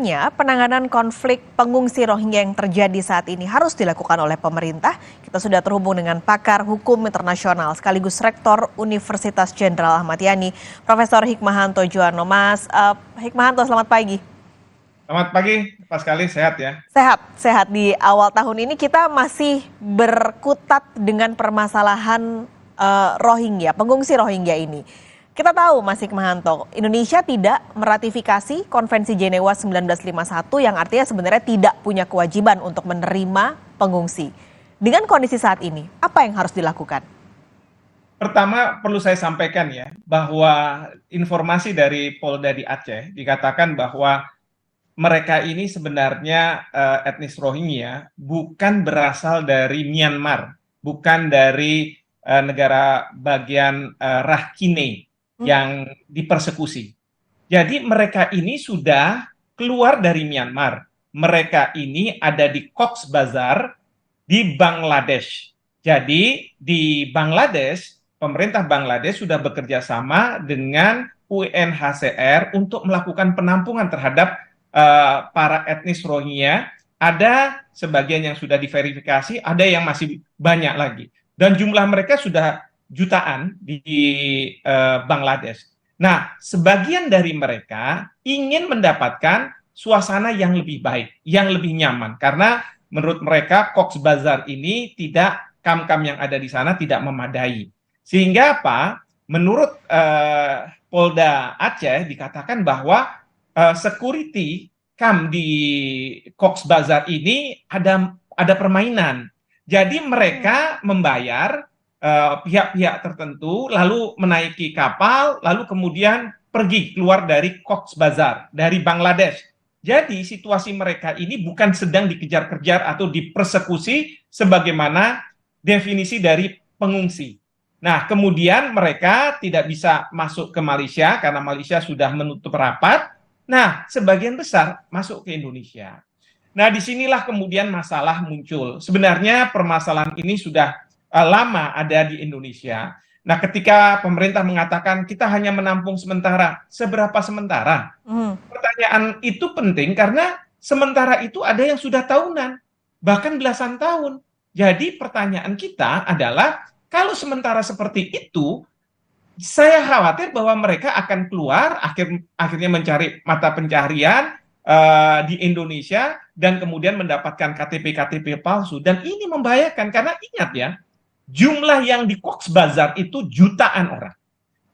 Katanya penanganan konflik pengungsi Rohingya yang terjadi saat ini harus dilakukan oleh pemerintah. Kita sudah terhubung dengan pakar hukum internasional sekaligus Rektor Universitas Jenderal Ahmad Yani, Profesor Hikmahanto Juwana. Hikmahanto, selamat pagi. Selamat pagi, Pak Sekali, sehat ya? Sehat di awal tahun ini kita masih berkutat dengan permasalahan Rohingya, pengungsi Rohingya ini. Kita tahu, Mas Hikmahanto, Indonesia tidak meratifikasi Konvensi Jenewa 1951 yang artinya sebenarnya tidak punya kewajiban untuk menerima pengungsi. Dengan kondisi saat ini, apa yang harus dilakukan? Pertama, perlu saya sampaikan ya, bahwa informasi dari Polda di Aceh dikatakan bahwa mereka ini sebenarnya etnis Rohingya bukan berasal dari Myanmar, bukan dari negara bagian Rakhine yang dipersekusi. Jadi mereka ini sudah keluar dari Myanmar. Mereka ini ada di Cox's Bazar di Bangladesh. Jadi di Bangladesh, pemerintah Bangladesh sudah bekerja sama dengan UNHCR untuk melakukan penampungan terhadap para etnis Rohingya. Ada sebagian yang sudah diverifikasi, ada yang masih banyak lagi. Dan jumlah mereka sudah jutaan di Bangladesh. Nah, sebagian dari mereka ingin mendapatkan suasana yang lebih baik, yang lebih nyaman. Karena menurut mereka Cox's Bazar ini kam-kam yang ada di sana tidak memadai. Sehingga apa? Menurut Polda Aceh dikatakan bahwa security kam di Cox's Bazar ini ada permainan. Jadi mereka membayar pihak-pihak tertentu, lalu menaiki kapal, lalu kemudian pergi keluar dari Cox's Bazar, dari Bangladesh. Jadi situasi mereka ini bukan sedang dikejar-kejar atau dipersekusi sebagaimana definisi dari pengungsi. Nah, kemudian mereka tidak bisa masuk ke Malaysia karena Malaysia sudah menutup rapat. Nah, sebagian besar masuk ke Indonesia. Nah, disinilah kemudian masalah muncul. Sebenarnya permasalahan ini sudah lama ada di Indonesia. Nah, ketika pemerintah mengatakan kita hanya menampung sementara, seberapa sementara? Pertanyaan itu penting karena sementara itu ada yang sudah tahunan, bahkan belasan tahun. Jadi pertanyaan kita adalah, kalau sementara seperti itu, saya khawatir bahwa mereka akan keluar, akhirnya mencari mata pencaharian di Indonesia, dan kemudian mendapatkan KTP-KTP palsu. Dan ini membahayakan, karena ingat ya, jumlah yang di Cox's Bazar itu jutaan orang.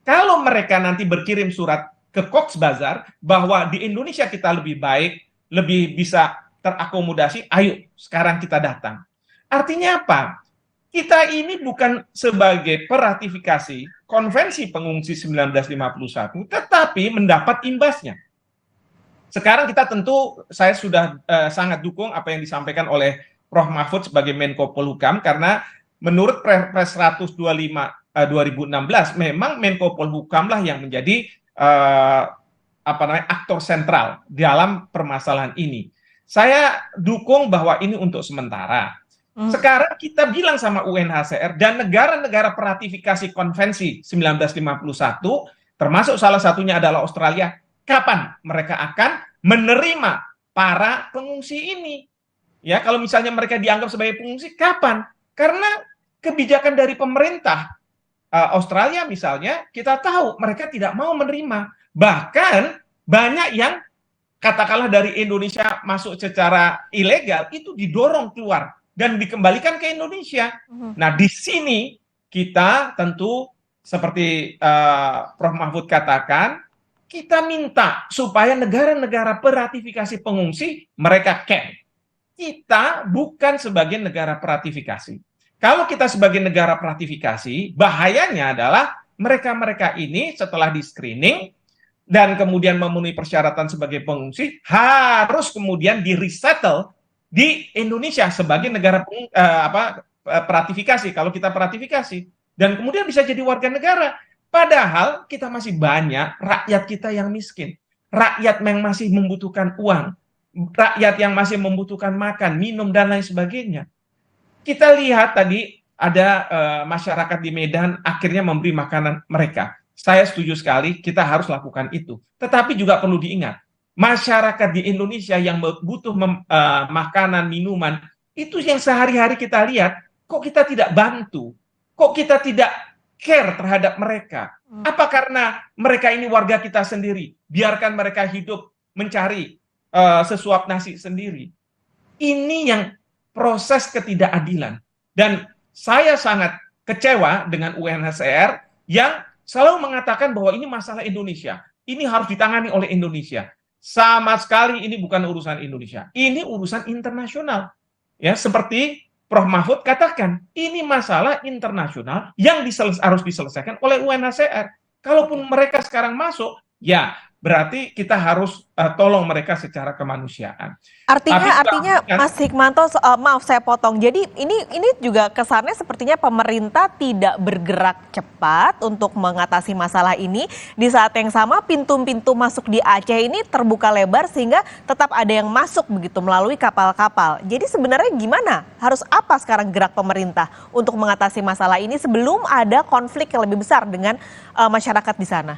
Kalau mereka nanti berkirim surat ke Cox's Bazar bahwa di Indonesia kita lebih baik, lebih bisa terakomodasi, ayo sekarang kita datang. Artinya apa? Kita ini bukan sebagai peratifikasi Konvensi Pengungsi 1951, tetapi mendapat imbasnya. Sekarang kita tentu, saya sudah sangat dukung apa yang disampaikan oleh Prof. Mahfud sebagai Menko Polhukam, karena menurut Perpres 125 2016 memang Menko Polhukam lah yang menjadi aktor sentral dalam permasalahan ini. Saya dukung bahwa ini untuk sementara. Sekarang kita bilang sama UNHCR dan negara-negara peratifikasi Konvensi 1951, termasuk salah satunya adalah Australia, kapan mereka akan menerima para pengungsi ini? Ya, kalau misalnya mereka dianggap sebagai pengungsi, kapan? Karena kebijakan dari pemerintah Australia misalnya, kita tahu mereka tidak mau menerima. Bahkan banyak yang katakanlah dari Indonesia masuk secara ilegal, itu didorong keluar dan dikembalikan ke Indonesia. Nah, di sini kita tentu seperti Prof. Mahfud katakan, kita minta supaya negara-negara peratifikasi pengungsi mereka camp. Kita bukan sebagai negara peratifikasi. Kalau kita sebagai negara peratifikasi, bahayanya adalah mereka-mereka ini setelah di screening dan kemudian memenuhi persyaratan sebagai pengungsi, harus kemudian di resettle di Indonesia sebagai negara peratifikasi, kalau kita peratifikasi, dan kemudian bisa jadi warga negara. Padahal kita masih banyak rakyat kita yang miskin, rakyat yang masih membutuhkan uang, rakyat yang masih membutuhkan makan, minum, dan lain sebagainya. Kita lihat tadi ada masyarakat di Medan akhirnya memberi makanan mereka. Saya setuju sekali, kita harus lakukan itu. Tetapi juga perlu diingat, masyarakat di Indonesia yang butuh makanan, minuman, itu yang sehari-hari kita lihat, kok kita tidak bantu? Kok kita tidak care terhadap mereka? Apa karena mereka ini warga kita sendiri? Biarkan mereka hidup mencari sesuap nasi sendiri. Ini yang proses ketidakadilan. Dan saya sangat kecewa dengan UNHCR yang selalu mengatakan bahwa ini masalah Indonesia. Ini harus ditangani oleh Indonesia. Sama sekali ini bukan urusan Indonesia. Ini urusan internasional. Ya, seperti Prof. Mahfud katakan, ini masalah internasional yang harus diselesaikan oleh UNHCR. Kalaupun mereka sekarang masuk, ya berarti kita harus tolong mereka secara kemanusiaan. Artinya Mas Hikmanto, maaf saya potong. Jadi ini juga kesannya sepertinya pemerintah tidak bergerak cepat untuk mengatasi masalah ini. Di saat yang sama pintu-pintu masuk di Aceh ini terbuka lebar sehingga tetap ada yang masuk begitu melalui kapal-kapal. Jadi sebenarnya gimana? Harus apa sekarang gerak pemerintah untuk mengatasi masalah ini sebelum ada konflik yang lebih besar dengan masyarakat di sana?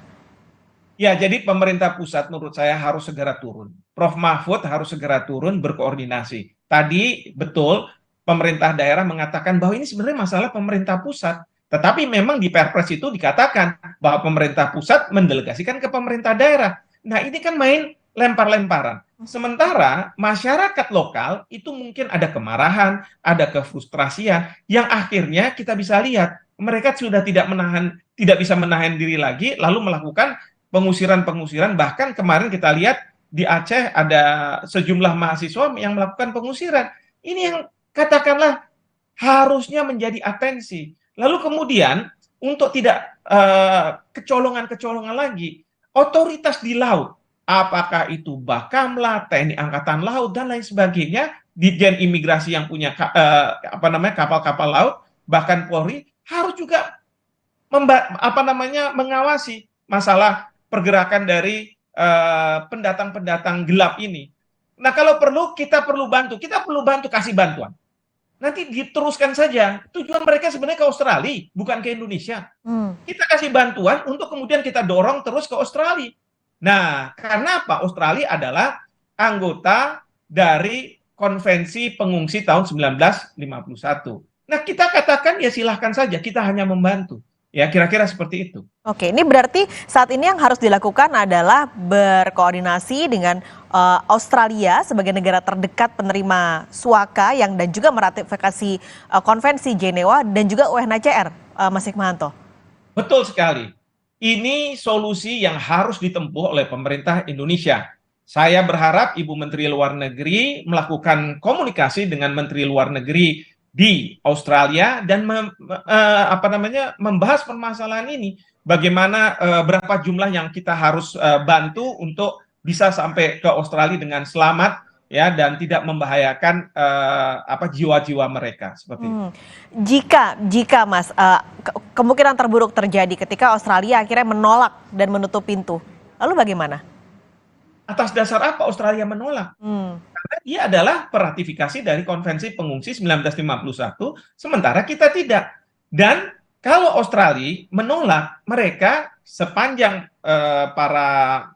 Ya, jadi pemerintah pusat menurut saya harus segera turun. Prof. Mahfud harus segera turun berkoordinasi. Tadi betul pemerintah daerah mengatakan bahwa ini sebenarnya masalah pemerintah pusat. Tetapi memang di Perpres itu dikatakan bahwa pemerintah pusat mendelegasikan ke pemerintah daerah. Nah, ini kan main lempar-lemparan. Sementara masyarakat lokal itu mungkin ada kemarahan, ada kefrustrasian yang akhirnya kita bisa lihat mereka sudah tidak bisa menahan diri lagi lalu melakukan pengusiran-pengusiran. Bahkan kemarin kita lihat di Aceh ada sejumlah mahasiswa yang melakukan pengusiran. Ini yang katakanlah harusnya menjadi atensi. Lalu kemudian untuk tidak kecolongan-kecolongan lagi, otoritas di laut, apakah itu Bakamla, TNI Angkatan Laut dan lain sebagainya, Ditjen Imigrasi yang punya kapal-kapal laut, bahkan Polri harus juga mengawasi masalah pergerakan dari pendatang-pendatang gelap ini. Nah, kalau perlu kita perlu bantu kasih bantuan. Nanti diteruskan saja. Tujuan mereka sebenarnya ke Australia, bukan ke Indonesia. Kita kasih bantuan untuk kemudian kita dorong terus ke Australia. Nah, karena apa? Australia adalah anggota dari Konvensi Pengungsi tahun 1951. Nah, kita katakan ya silahkan saja, kita hanya membantu. Ya, kira-kira seperti itu. Oke, ini berarti saat ini yang harus dilakukan adalah berkoordinasi dengan Australia sebagai negara terdekat penerima suaka yang dan juga meratifikasi Konvensi Jenewa dan juga UNHCR, Mas Hikmanto. Betul sekali. Ini solusi yang harus ditempuh oleh pemerintah Indonesia. Saya berharap Ibu Menteri Luar Negeri melakukan komunikasi dengan Menteri Luar Negeri di Australia dan membahas permasalahan ini. Bagaimana berapa jumlah yang kita harus bantu untuk bisa sampai ke Australia dengan selamat ya dan tidak membahayakan jiwa-jiwa mereka seperti itu. Jika Mas kemungkinan terburuk terjadi ketika Australia akhirnya menolak dan menutup pintu, lalu bagaimana? Atas dasar apa Australia menolak? Karena dia adalah peratifikasi dari Konvensi Pengungsi 1951, sementara kita tidak. Dan kalau Australia menolak, mereka sepanjang para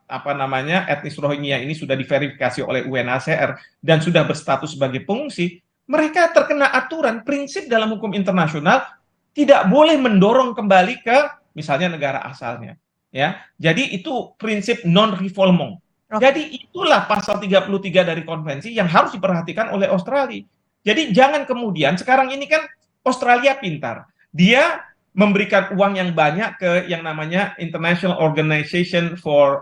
etnis Rohingya ini sudah diverifikasi oleh UNHCR dan sudah berstatus sebagai pengungsi, mereka terkena aturan prinsip dalam hukum internasional tidak boleh mendorong kembali ke misalnya negara asalnya. Ya, jadi itu prinsip non-refoulement. Jadi itulah pasal 33 dari konvensi yang harus diperhatikan oleh Australia. Jadi jangan kemudian, sekarang ini kan Australia pintar. Dia memberikan uang yang banyak ke yang namanya International Organization for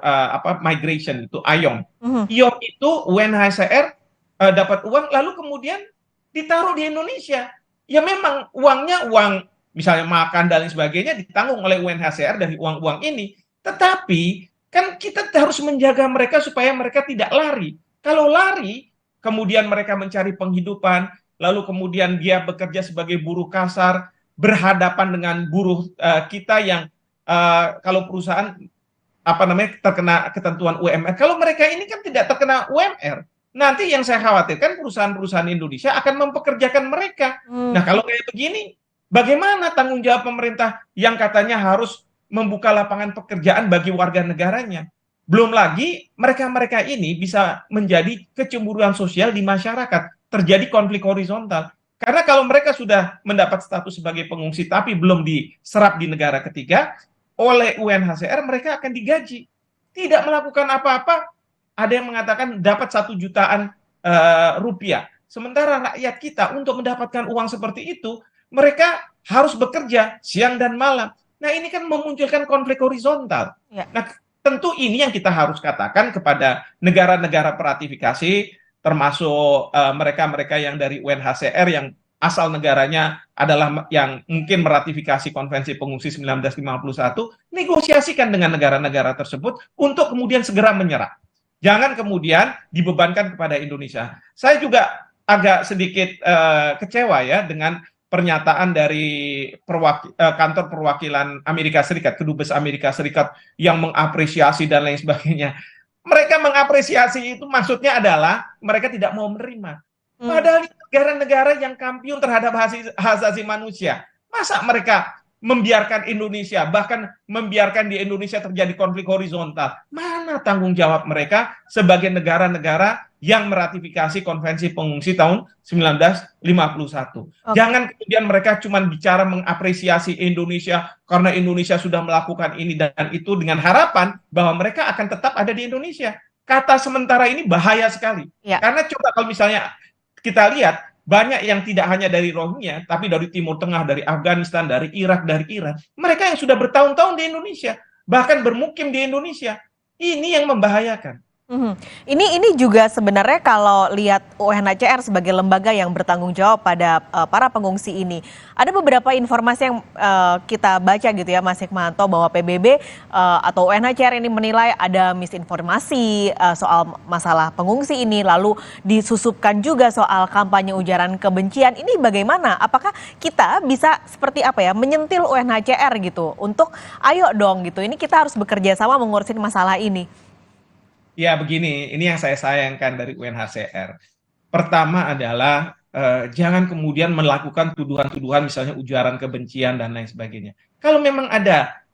Migration, itu IOM. IOM itu UNHCR dapat uang, lalu kemudian ditaruh di Indonesia. Ya memang uangnya uang, misalnya makan dan lain sebagainya ditanggung oleh UNHCR dari uang-uang ini. Tetapi kan kita harus menjaga mereka supaya mereka tidak lari. Kalau lari, kemudian mereka mencari penghidupan, lalu kemudian dia bekerja sebagai buruh kasar, berhadapan dengan buruh kita yang kalau perusahaan terkena ketentuan UMR. Kalau mereka ini kan tidak terkena UMR, nanti yang saya khawatirkan perusahaan-perusahaan Indonesia akan mempekerjakan mereka. Nah, kalau kayak begini, bagaimana tanggung jawab pemerintah yang katanya harus membuka lapangan pekerjaan bagi warga negaranya? Belum lagi mereka-mereka ini bisa menjadi kecemburuan sosial di masyarakat, terjadi konflik horizontal. Karena kalau mereka sudah mendapat status sebagai pengungsi tapi belum diserap di negara ketiga, oleh UNHCR mereka akan digaji. Tidak melakukan apa-apa, ada yang mengatakan dapat 1 jutaan rupiah. Sementara rakyat kita untuk mendapatkan uang seperti itu, mereka harus bekerja siang dan malam. Nah, ini kan memunculkan konflik horizontal. Ya. Nah, tentu ini yang kita harus katakan kepada negara-negara peratifikasi, termasuk mereka-mereka yang dari UNHCR yang asal negaranya adalah yang mungkin meratifikasi Konvensi Pengungsi 1951, negosiasikan dengan negara-negara tersebut untuk kemudian segera menyerah. Jangan kemudian dibebankan kepada Indonesia. Saya juga agak sedikit kecewa ya dengan pernyataan dari kantor perwakilan Amerika Serikat, Kedubes Amerika Serikat yang mengapresiasi dan lain sebagainya. Mereka mengapresiasi itu maksudnya adalah mereka tidak mau menerima. Padahal negara-negara yang kampiun terhadap hak asasi manusia. Masa mereka membiarkan Indonesia, bahkan membiarkan di Indonesia terjadi konflik horizontal? Mana tanggung jawab mereka sebagai negara-negara yang meratifikasi Konvensi Pengungsi tahun 1951. Oke. Jangan kemudian mereka cuma bicara mengapresiasi Indonesia karena Indonesia sudah melakukan ini dan itu dengan harapan bahwa mereka akan tetap ada di Indonesia. Kata sementara ini bahaya sekali. Ya. Karena coba kalau misalnya kita lihat, banyak yang tidak hanya dari Rohingya, tapi dari Timur Tengah, dari Afghanistan, dari Irak, dari Iran. Mereka yang sudah bertahun-tahun di Indonesia, bahkan bermukim di Indonesia. Ini yang membahayakan. Ini juga sebenarnya kalau lihat UNHCR sebagai lembaga yang bertanggung jawab pada para pengungsi ini, ada beberapa informasi yang kita baca gitu ya, Mas Hikmahanto, bahwa PBB atau UNHCR ini menilai ada misinformasi soal masalah pengungsi ini, lalu disusupkan juga soal kampanye ujaran kebencian. Ini bagaimana? Apakah kita bisa seperti apa ya, menyentil UNHCR gitu untuk ayo dong gitu, ini kita harus bekerja sama mengurusin masalah ini. Ya begini, ini yang saya sayangkan dari UNHCR. Pertama adalah jangan kemudian melakukan tuduhan-tuduhan misalnya ujaran kebencian dan lain sebagainya. Kalau memang ada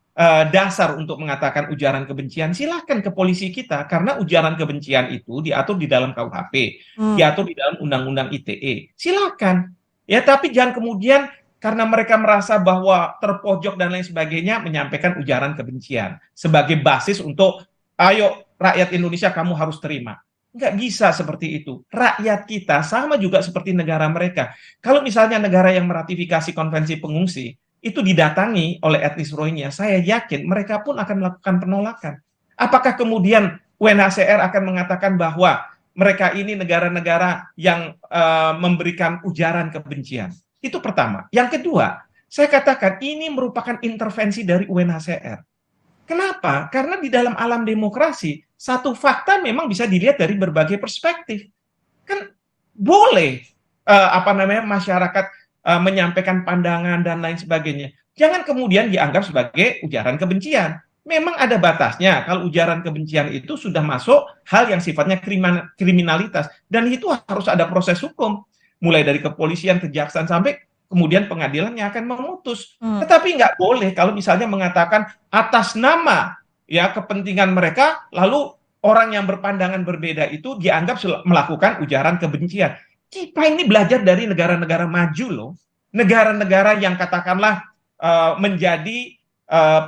dasar untuk mengatakan ujaran kebencian, silahkan ke polisi kita. Karena ujaran kebencian itu diatur di dalam KUHP, diatur di dalam Undang-Undang ITE. Silahkan. Ya, tapi jangan kemudian karena mereka merasa bahwa terpojok dan lain sebagainya, menyampaikan ujaran kebencian sebagai basis untuk ayo rakyat Indonesia kamu harus terima. Nggak bisa seperti itu. Rakyat kita sama juga seperti negara mereka. Kalau misalnya negara yang meratifikasi Konvensi Pengungsi itu didatangi oleh etnis Rohingya, saya yakin mereka pun akan melakukan penolakan. Apakah kemudian UNHCR akan mengatakan bahwa mereka ini negara-negara yang memberikan ujaran kebencian? Itu pertama. Yang kedua, saya katakan ini merupakan intervensi dari UNHCR. Kenapa? Karena di dalam alam demokrasi, satu fakta memang bisa dilihat dari berbagai perspektif. Kan boleh masyarakat menyampaikan pandangan dan lain sebagainya. Jangan kemudian dianggap sebagai ujaran kebencian. Memang ada batasnya. Kalau ujaran kebencian itu sudah masuk hal yang sifatnya kriminalitas, dan itu harus ada proses hukum, mulai dari kepolisian, kejaksaan sampai kemudian pengadilan yang akan memutus. Tetapi nggak boleh kalau misalnya mengatakan atas nama ya kepentingan mereka, lalu orang yang berpandangan berbeda itu dianggap melakukan ujaran kebencian. Kita ini belajar dari negara-negara maju loh, negara-negara yang katakanlah menjadi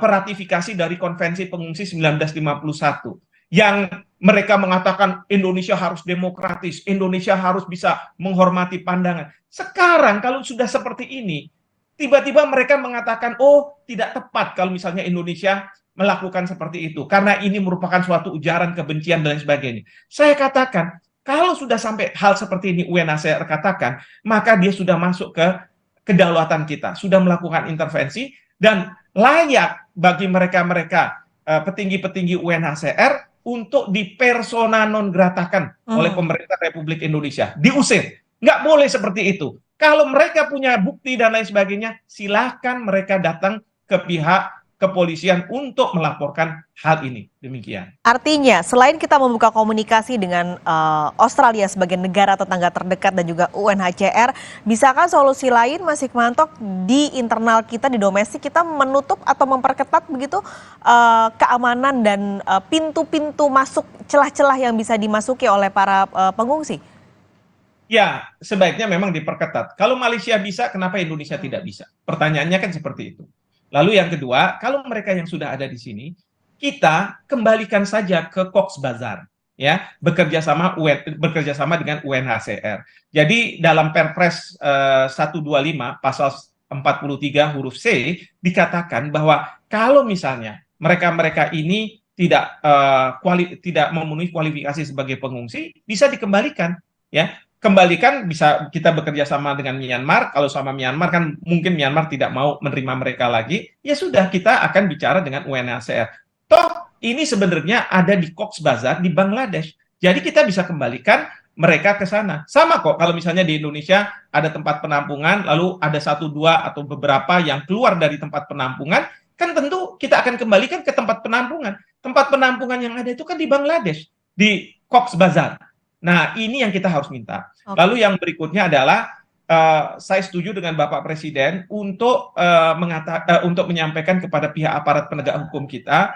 peratifikasi dari Konvensi Pengungsi 1951, yang mereka mengatakan Indonesia harus demokratis, Indonesia harus bisa menghormati pandangan. Sekarang kalau sudah seperti ini, tiba-tiba mereka mengatakan, oh tidak tepat kalau misalnya Indonesia melakukan seperti itu, karena ini merupakan suatu ujaran kebencian dan lain sebagainya. Saya katakan, kalau sudah sampai hal seperti ini UNHCR katakan, maka dia sudah masuk ke kedaulatan kita, sudah melakukan intervensi, dan layak bagi mereka-mereka petinggi-petinggi UNHCR untuk dipersona non gratakan oleh pemerintah Republik Indonesia, diusir. Nggak boleh seperti itu. Kalau mereka punya bukti dan lain sebagainya, silahkan mereka datang ke pihak kepolisian untuk melaporkan hal ini. Demikian. Artinya, selain kita membuka komunikasi dengan Australia sebagai negara tetangga terdekat dan juga UNHCR, bisakah solusi lain, Mas Hikmahanto, di internal kita, di domestik kita menutup atau memperketat begitu keamanan dan pintu-pintu masuk celah-celah yang bisa dimasuki oleh para pengungsi? Ya, sebaiknya memang diperketat. Kalau Malaysia bisa, kenapa Indonesia tidak bisa? Pertanyaannya kan seperti itu. Lalu yang kedua, kalau mereka yang sudah ada di sini, kita kembalikan saja ke Cox's Bazar, ya, bekerja sama dengan UNHCR. Jadi dalam Perpres 125 pasal 43 huruf C dikatakan bahwa kalau misalnya mereka-mereka ini tidak memenuhi kualifikasi sebagai pengungsi, bisa dikembalikan, ya. Kembalikan, bisa kita bekerja sama dengan Myanmar. Kalau sama Myanmar kan mungkin Myanmar tidak mau menerima mereka lagi, ya sudah, kita akan bicara dengan UNHCR. Toh ini sebenarnya ada di Cox's Bazar di Bangladesh. Jadi kita bisa kembalikan mereka ke sana. Sama kok kalau misalnya di Indonesia ada tempat penampungan, lalu ada satu dua atau beberapa yang keluar dari tempat penampungan, kan tentu kita akan kembalikan ke tempat penampungan. Tempat penampungan yang ada itu kan di Bangladesh, di Cox's Bazar. Nah, ini yang kita harus minta. Lalu yang berikutnya adalah saya setuju dengan Bapak Presiden untuk untuk menyampaikan kepada pihak aparat penegak hukum kita,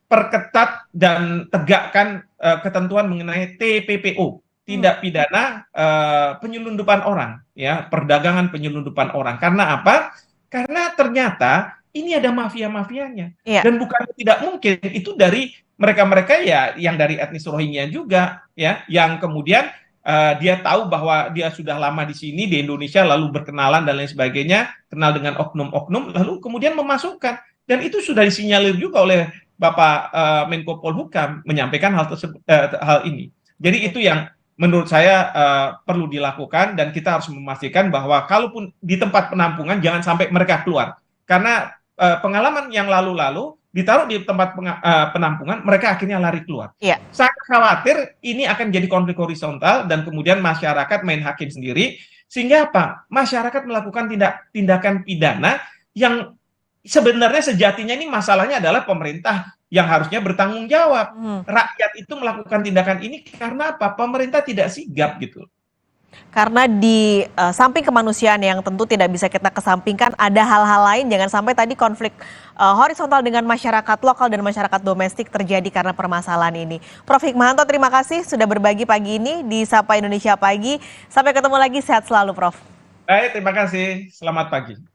perketat dan tegakkan ketentuan mengenai TPPO, tindak pidana penyelundupan orang, ya, perdagangan penyelundupan orang. Karena apa? Karena ternyata ini ada mafia-mafianya. Dan bukan tidak mungkin itu dari mereka-mereka ya yang dari etnis Rohingya juga, ya, yang kemudian dia tahu bahwa dia sudah lama di sini di Indonesia, lalu berkenalan dan lain sebagainya, kenal dengan oknum-oknum, lalu kemudian memasukkan. Dan itu sudah disinyalir juga oleh Bapak Menko Polhukam menyampaikan hal ini. Jadi itu yang menurut saya perlu dilakukan, dan kita harus memastikan bahwa kalaupun di tempat penampungan jangan sampai mereka keluar. Karena pengalaman yang lalu-lalu ditaruh di tempat penampungan, mereka akhirnya lari keluar. Saya khawatir ini akan jadi konflik horizontal dan kemudian masyarakat main hakim sendiri, sehingga apa? Masyarakat melakukan tindakan pidana yang sebenarnya sejatinya ini masalahnya adalah pemerintah yang harusnya bertanggung jawab. Rakyat itu melakukan tindakan ini karena apa? Pemerintah tidak sigap gitu. Karena di samping kemanusiaan yang tentu tidak bisa kita kesampingkan, ada hal-hal lain, jangan sampai tadi konflik horizontal dengan masyarakat lokal dan masyarakat domestik terjadi karena permasalahan ini. Prof. Hikmahanto, terima kasih sudah berbagi pagi ini di Sapa Indonesia Pagi. Sampai ketemu lagi, sehat selalu Prof. Baik, terima kasih. Selamat pagi.